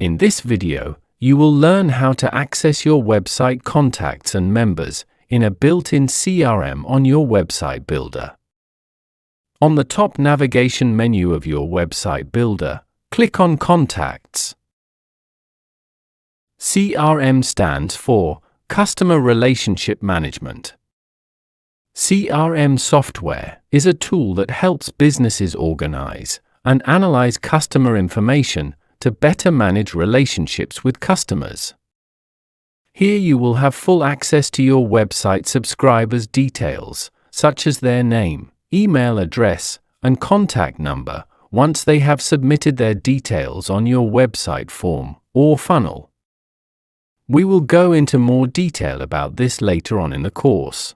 In this video, you will learn how to access your website contacts and members in a built-in CRM on your website builder. On the top navigation menu of your website builder, click on Contacts. CRM stands for Customer Relationship Management. CRM software is a tool that helps businesses organize and analyze customer information to better manage relationships with customers. Here you will have full access to your website subscribers' details, such as their name, email address, and contact number, once they have submitted their details on your website form or funnel. We will go into more detail about this later on in the course.